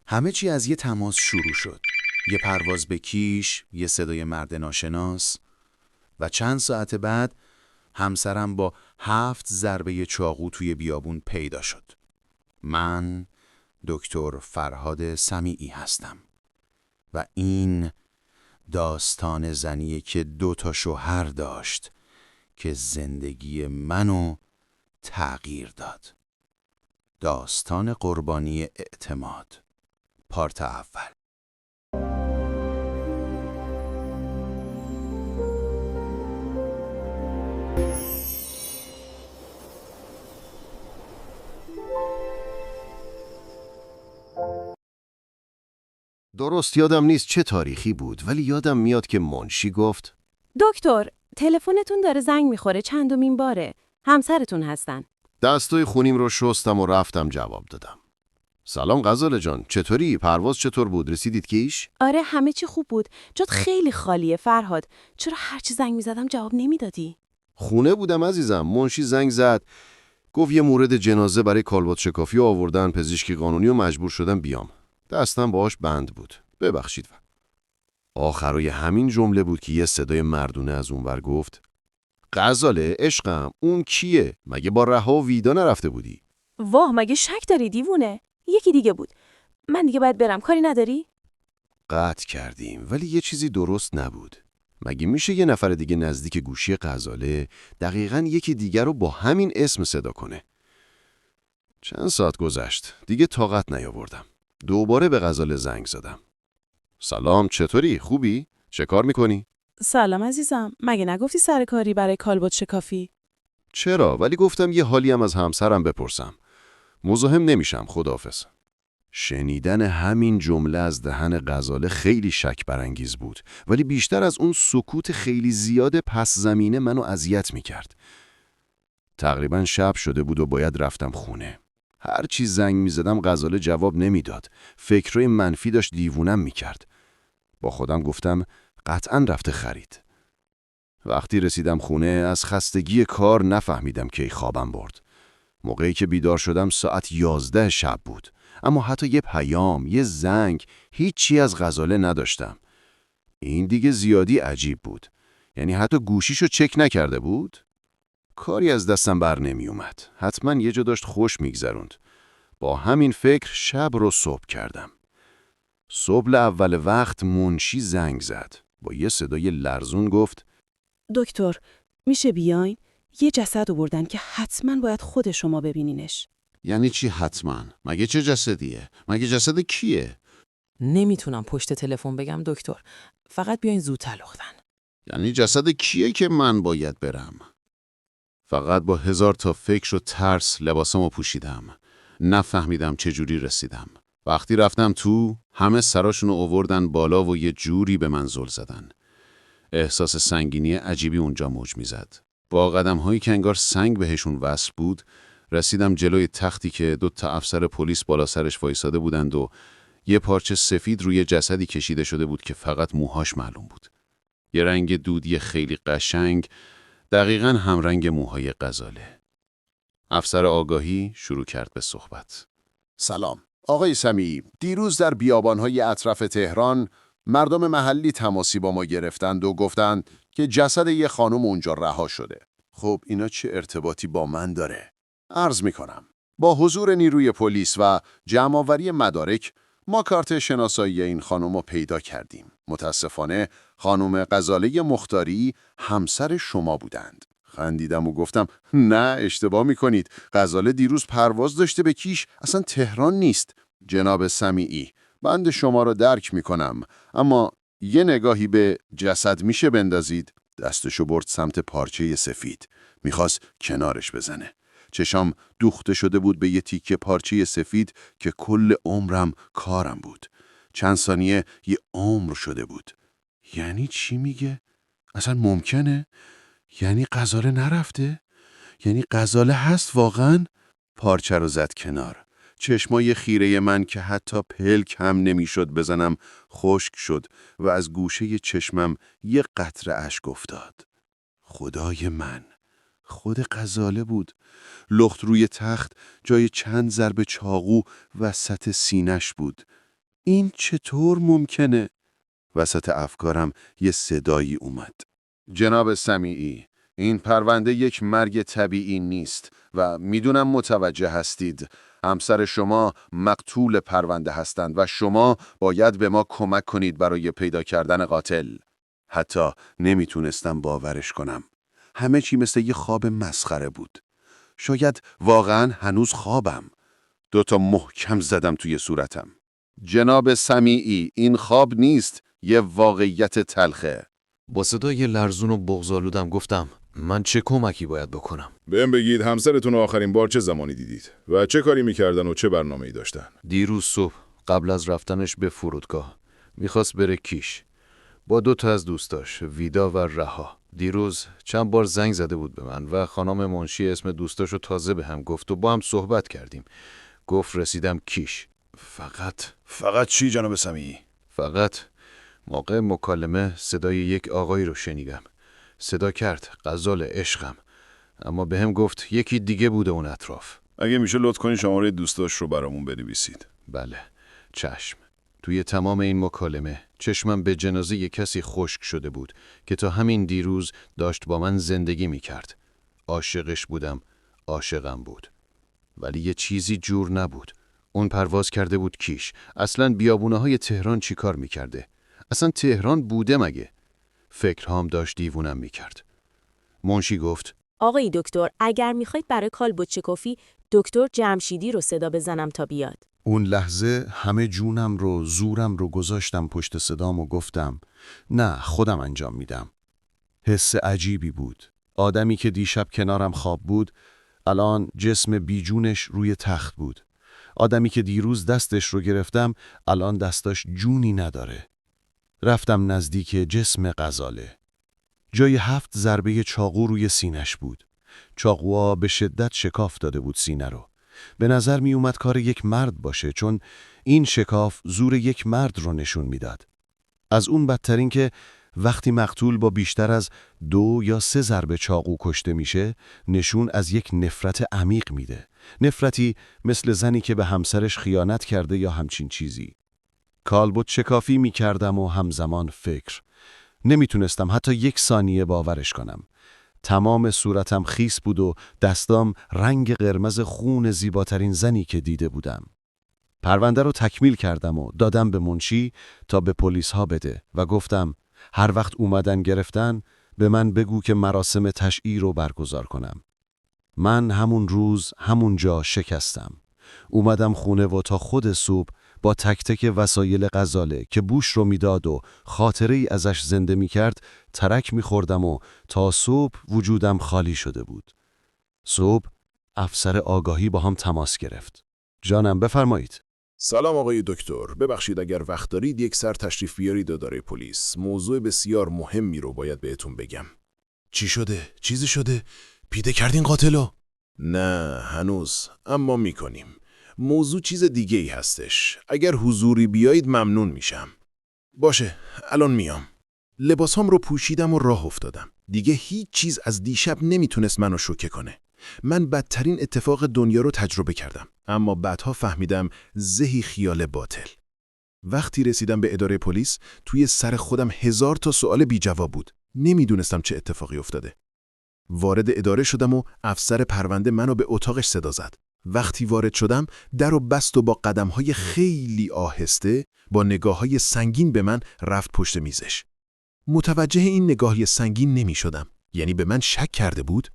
همه چی از یه تماس شروع شد. یه پرواز به کیش، یه صدای مرد ناشناس و چند ساعت بعد همسرم با 7 ضربه چاقو توی بیابون پیدا شد. من دکتر فرهاد سمیعی هستم و این داستان زنیه که 2 شوهر داشت که زندگی منو تغییر داد. داستان قربانی اعتماد، پارت اول. درست یادم نیست چه تاریخی بود، ولی یادم میاد که منشی گفت دکتر، تلفنتون داره زنگ میخوره، چندمین باره. همسرتون هستن. دستای خونیم رو شستم و رفتم جواب دادم. سلام غزاله جان، چطوری؟ پرواز چطور بود؟ رسیدید کیش؟ آره، همه چی خوب بود. جات خیلی خالیه فرهاد. چرا هرچی زنگ میزدم جواب نمیدادی؟ خونه بودم عزیزم. منشی زنگ زد، گفت یه مورد جنازه برای کالبد شکافی آوردن پزشکی قانونی و مجبور شدم بیام. دستم باهاش بند بود. ببخشید. آخرای همین جمله بود که یه صدای مردونه از اونور گفت غزاله عشقم، اون کیه؟ مگه با رها و ویدا نرفته بودی؟ واه، مگه شک داری دیوونه؟ یکی دیگه بود. من دیگه باید برم، کاری نداری؟ قطع کردیم، ولی یه چیزی درست نبود. مگه میشه یه نفر دیگه نزدیک گوشی غزاله دقیقاً یکی دیگر رو با همین اسم صدا کنه؟ چند ساعت گذشت، دیگه طاقت نیاوردم. دوباره به غزاله زنگ زدم. سلام، چطوری؟ خوبی؟ چه کار میکنی؟ سلام عزیزم، مگه نگفتی سر کاری برای کالبد شکافی؟ چرا؟ ولی گفتم یه حالی هم از همسرم بپرسم. مزاحم نمیشم، خداحافظ. شنیدن همین جمله از دهن غزاله خیلی شک برانگیز بود، ولی بیشتر از اون سکوت خیلی زیاد پس زمینه منو اذیت میکرد. تقریبا شب شده بود و باید رفتم خونه. هر چی زنگ میزدم غزاله جواب نمیداد. فکرای منفی داشت دیوونم میکرد. با خودم گفتم قطعا رفته خرید. وقتی رسیدم خونه از خستگی کار نفهمیدم کی خوابم برد. موقعی که بیدار شدم ساعت 11 شب بود. اما حتی یه پیام، یه زنگ، هیچی از غزاله نداشتم. این دیگه زیادی عجیب بود. یعنی حتی گوشیشو چک نکرده بود؟ کاری از دستم بر نمی اومد. حتما یه جا داشت خوش میگذروند. با همین فکر شب رو صبح کردم. صبح اول وقت منشی زنگ زد. با یه صدای لرزون گفت دکتر، میشه بیاین؟ یه جسد آوردن که حتما باید خود شما ببینینش. یعنی چی حتما؟ مگه چه جسدیه؟ مگه جسد کیه؟ نمیتونم پشت تلفن بگم دکتر. فقط بیاین زودتر لطفاً. یعنی جسد کیه که من باید برم؟ فقط با 1000 تا فکر و ترس لباسمو پوشیدم. نفهمیدم چجوری رسیدم. وقتی رفتم تو، همه سراشونو آوردن بالا و یه جوری به من زل زدن. احساس سنگینی عجیبی اونجا موج میزد. با قدم‌هایی که انگار سنگ بهشون وصل بود، رسیدم جلوی تختی که 2 افسر پلیس بالا سرش وایساده بودند و یه پارچه سفید روی جسدی کشیده شده بود که فقط موهاش معلوم بود. یه رنگ دودی خیلی قشنگ، دقیقاً همرنگ موهای غزاله. افسر آگاهی شروع کرد به صحبت. سلام. آقای سمیعی، دیروز در بیابان‌های اطراف تهران مردم محلی تماسی با ما گرفتند و گفتند که جسد یه خانم اونجا رها شده. خب اینا چه ارتباطی با من داره؟ عرض می‌کنم. با حضور نیروی پلیس و جمع‌آوری مدارک ما کارت شناسایی این خانم رو پیدا کردیم. متاسفانه خانم غزاله مختاری همسر شما بودند. خندیدم و گفتم نه، اشتباه میکنید. غزاله دیروز پرواز داشته به کیش، اصلا تهران نیست. جناب سمیعی، بند شما را درک میکنم، اما یه نگاهی به جسد میشه بندازید؟ دستشو برد سمت پارچه سفید. میخواست کنارش بزنه. چشام دوخته شده بود به یه تیکه پارچه سفید که کل عمرم کارم بود. چند ثانیه یه عمر شده بود. یعنی چی میگه؟ اصلا ممکنه؟ یعنی غزاله نرفته؟ یعنی غزاله هست واقعاً؟ پارچه رو زد کنار. چشمای خیره من که حتی پلک هم نمیشد بزنم خشک شد و از گوشه چشمم یه قطره اشک افتاد. خدای من، خود غزاله بود. لخت روی تخت جای چند ضربه چاقو وسط سینش بود. این چطور ممکنه؟ وسط افکارم یه صدایی اومد. جناب سمیعی، این پرونده یک مرگ طبیعی نیست و میدونم متوجه هستید. همسر شما مقتول پرونده هستند و شما باید به ما کمک کنید برای پیدا کردن قاتل. حتی نمیتونستم باورش کنم. همه چی مثل یه خواب مسخره بود. شاید واقعا هنوز خوابم. 2 محکم زدم توی صورتم. جناب سمیعی، این خواب نیست، یه واقعیت تلخه. با صدای لرزون و بغض‌آلودم گفتم من چه کمکی باید بکنم؟ بهم بگید همسرتون رو آخرین بار چه زمانی دیدید و چه کاری میکردن و چه برنامه‌ای داشتن؟ دیروز صبح قبل از رفتنش به فرودگاه میخواست بره کیش با 2 از دوستاش، ویدا و رها. دیروز چند بار زنگ زده بود به من و خانم منشی اسم دوستاشو تازه به هم گفت و با هم صحبت کردیم. گفت رسیدم کیش. فقط چی جناب سمیعی؟ فقط موقع مکالمه صدای یک آقایی رو شنیدم. صدا کرد غزال عشقم، اما به هم گفت یکی دیگه بوده اون اطراف. اگه میشه لطف کنید شماره دوستاش رو برامون بنویسید. بله، چشم. توی تمام این مکالمه چشمم به جنازه یک کسی خشک شده بود که تا همین دیروز داشت با من زندگی میکرد. عاشقش بودم، عاشقم بود. ولی یه چیزی جور نبود. اون پرواز کرده بود کیش. اصلاً بیابونه‌های تهران چی کار میکرده؟ اصلا تهران بوده مگه؟ فکرهام داشت دیوونم میکرد. منشی گفت آقای دکتر، اگر میخواید برای کالبدچکوفی دکتر جمشیدی رو صدا بزنم تا بیاد. اون لحظه همه جونم رو، زورم رو گذاشتم پشت صدام و گفتم نه، خودم انجام میدم. حس عجیبی بود. آدمی که دیشب کنارم خواب بود، الان جسم بیجونش روی تخت بود. آدمی که دیروز دستش رو گرفتم، الان دستاش جونی نداره. رفتم نزدیک جسم غزاله. جای 7 ضربه چاقو روی سینش بود. چاقوها به شدت شکاف داده بود سینه رو. به نظر می اومد کار یک مرد باشه، چون این شکاف زور یک مرد رو نشون میداد. از اون بدترین که وقتی مقتول با بیشتر از 2 یا 3 ضربه چاقو کشته میشه، نشون از یک نفرت عمیق میده. نفرتی مثل زنی که به همسرش خیانت کرده یا همچین چیزی. کالبدچکافی میکردم و همزمان فکر. نمیتونستم حتی 1 ثانیه باورش کنم. تمام صورتم خیس بود و دستام رنگ قرمز خون زیباترین زنی که دیده بودم. پرونده رو تکمیل کردم و دادم به منشی تا به پلیس ها بده و گفتم هر وقت اومدن گرفتن به من بگو که مراسم تشییع رو برگزار کنم. من همون روز همون جا شکستم. اومدم خونه و تا خود صبح با تک تک وسایل غزاله که بوش رو میداد و خاطره ای ازش زنده میکرد ترک میخوردم و تا صبح وجودم خالی شده بود. صبح افسر آگاهی با هم تماس گرفت. جانم بفرمایید. سلام آقای دکتر، ببخشید اگر وقت دارید یک سر تشریف بیارید اداره پلیس. موضوع بسیار مهمی رو باید بهتون بگم. چی شده؟ چیزی شده؟ پیدا کردین قاتلو؟ نه هنوز، اما میکنیم. موضوع چیز دیگه ای هستش. اگر حضوری بیایید ممنون میشم. باشه، الان میام. لباسام رو پوشیدم و راه افتادم. دیگه هیچ چیز از دیشب نمیتونست منو شوکه کنه. من بدترین اتفاق دنیا رو تجربه کردم، اما بعدها فهمیدم زهی خیال باطل. وقتی رسیدم به اداره پلیس، توی سر خودم 1000 تا سوال بی جواب بود. نمیدونستم چه اتفاقی افتاده. وارد اداره شدم و افسر پرونده منو به اتاقش صدا زد. وقتی وارد شدم، در و بست و با قدم‌های خیلی آهسته، با نگاه‌های سنگین به من رفت پشت میزش. متوجه این نگاهی سنگین نمی شدم. یعنی به من شک کرده بود؟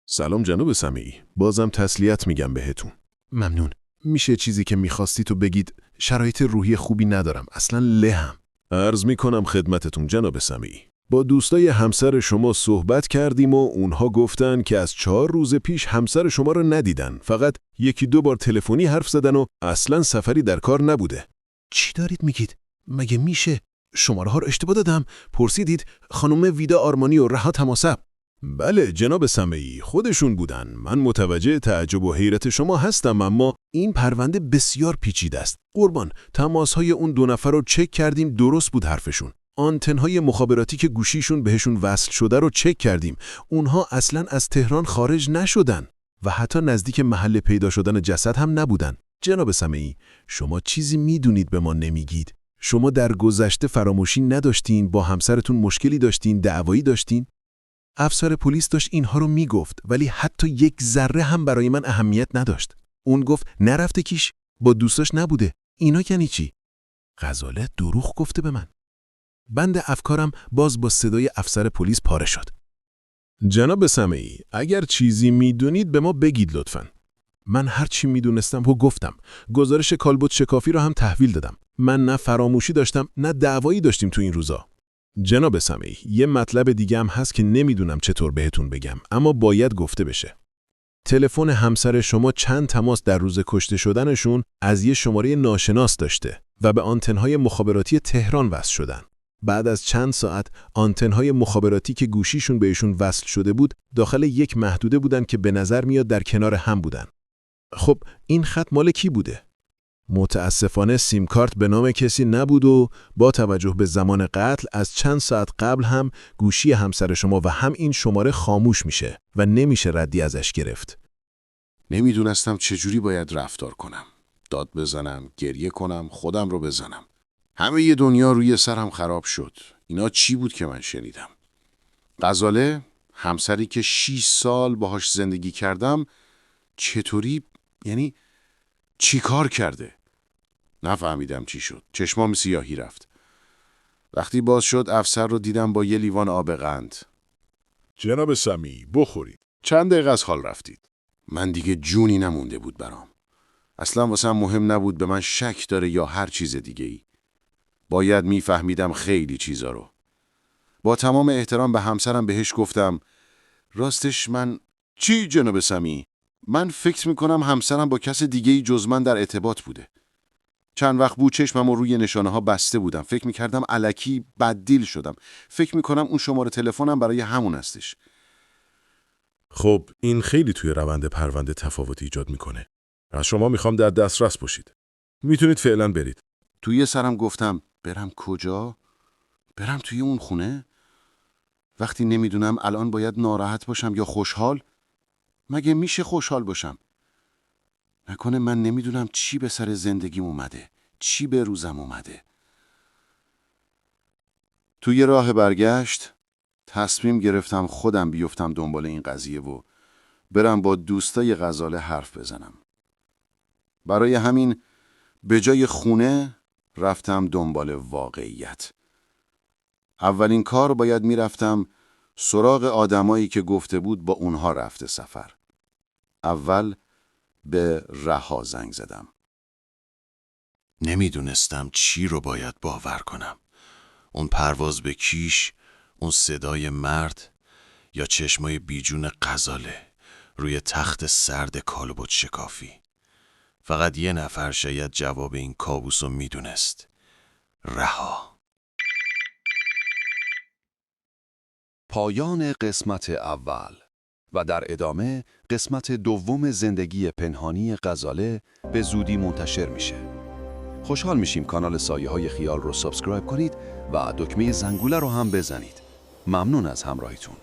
سلام جناب سمیعی، بازم تسلیت میگم بهتون. ممنون. میشه چیزی که میخواستید و بگید؟ شرایط روحی خوبی ندارم، اصلا لهم. عرض میکنم خدمتتون جناب سمیعی. با دوستای همسر شما صحبت کردیم و اونها گفتن که از 4 روز پیش همسر شما رو ندیدن. فقط 1-2 بار تلفنی حرف زدن و اصلا سفری در کار نبوده. چی دارید میگید؟ مگه میشه؟ شماره ها رو اشتباه دادم. پرسیدید خانم ویدا آرمانی و رها تماسب. بله جناب سمیعی، خودشون بودن. من متوجه تعجب و حیرت شما هستم، اما این پرونده بسیار پیچیده است. قربان، تماس‌های اون 2 نفر رو چک کردیم، درست بود حرفشون. آنتن‌های مخابراتی که گوشیشون بهشون وصل شده رو چک کردیم. اونها اصلاً از تهران خارج نشدن و حتی نزدیک محل پیدا شدن جسد هم نبودن. جناب سمیعی، شما چیزی میدونید به ما نمیگید. شما در گذشته فراموشی نداشتین، با همسرتون مشکلی داشتین، دعوایی داشتین؟ افسر پلیس داشت اینها رو میگفت، ولی حتی یک ذره هم برای من اهمیت نداشت. اون گفت نرفته کیش، با دوستاش نبوده. اینا یعنی چی؟ غزاله دروغ گفته به من. بند افکارم باز با صدای افسر پلیس پاره شد. جناب سمیعی، اگر چیزی میدونید به ما بگید لطفاً. من هر چی میدونستم و گفتم. گزارش کالبد شکافی رو هم تحویل دادم. من نه فراموشی داشتم نه دعوایی داشتیم تو این روزا. جناب سمیعی، یه مطلب دیگه هم هست که نمیدونم چطور بهتون بگم، اما باید گفته بشه. تلفن همسر شما چند تماس در روز کشته شدنشون از یه شماره ناشناس داشته و به آنتن‌های مخابراتی تهران وصل شدن. بعد از چند ساعت آنتن‌های مخابراتی که گوشیشون بهشون وصل شده بود داخل یک محدوده بودن که به نظر میاد در کنار هم بودن. خب این خط مال کی بوده؟ متاسفانه سیم کارت به نام کسی نبود و با توجه به زمان قتل از چند ساعت قبل هم گوشی همسر شما و هم این شماره خاموش میشه و نمیشه ردی ازش گرفت. نمیدونستم چجوری باید رفتار کنم. داد بزنم، گریه کنم، خودم رو بزنم. همه ی دنیا روی سرم خراب شد. اینا چی بود که من شنیدم؟ غزاله، همسری که 6 سال باهاش زندگی کردم، چطوری، یعنی چی کار کرده؟ نفهمیدم چی شد. چشمام سیاهی رفت. وقتی باز شد افسر رو دیدم با یه لیوان آب قند. جناب سمیعی، بخورید. چند دقیقه از حال رفتید. من دیگه جونی نمونده بود برام. اصلا واسم مهم نبود به من شک داره یا هر چیز دیگه ای. باید میفهمیدم خیلی چیزا رو. با تمام احترام به همسرم بهش گفتم راستش من... چی جناب سمیعی؟ من فکر میکنم همسرم با کس دیگه ای جز من در ارتباط بوده. چند وقت بود چشمم رو روی نشانه ها بسته بودم. فکر میکردم الکی بددیل شدم. فکر میکنم اون شماره تلفنم برای همون هستش. خب این خیلی توی روند پرونده تفاوت ایجاد میکنه. از شما میخوام در دسترس باشید. میتونید فعلا برید. توی سرم گفتم برم کجا؟ برم توی اون خونه؟ وقتی نمیدونم الان باید ناراحت باشم یا خوشحال؟ مگه میشه خوشحال باشم؟ نکنه من نمیدونم چی به سر زندگیم اومده، چی به روزم اومده. توی راه برگشت تصمیم گرفتم خودم بیفتم دنبال این قضیه و برم با دوستای غزاله حرف بزنم. برای همین به جای خونه رفتم دنبال واقعیت. اولین کار باید میرفتم سراغ آدمایی که گفته بود با اونها رفته سفر. اول به رها زنگ زدم. نمیدونستم چی رو باید باور کنم. اون پرواز به کیش، اون صدای مرد یا چشمای بیجون غزاله روی تخت سرد کالبد شکافی. فقط یه نفر شاید جواب این کابوس رو میدونست. رها. پایان قسمت اول و در ادامه قسمت دوم زندگی پنهانی غزاله به زودی منتشر میشه. خوشحال میشیم کانال سایه های خیال رو سابسکرایب کنید و دکمه زنگوله رو هم بزنید. ممنون از همراهیتون.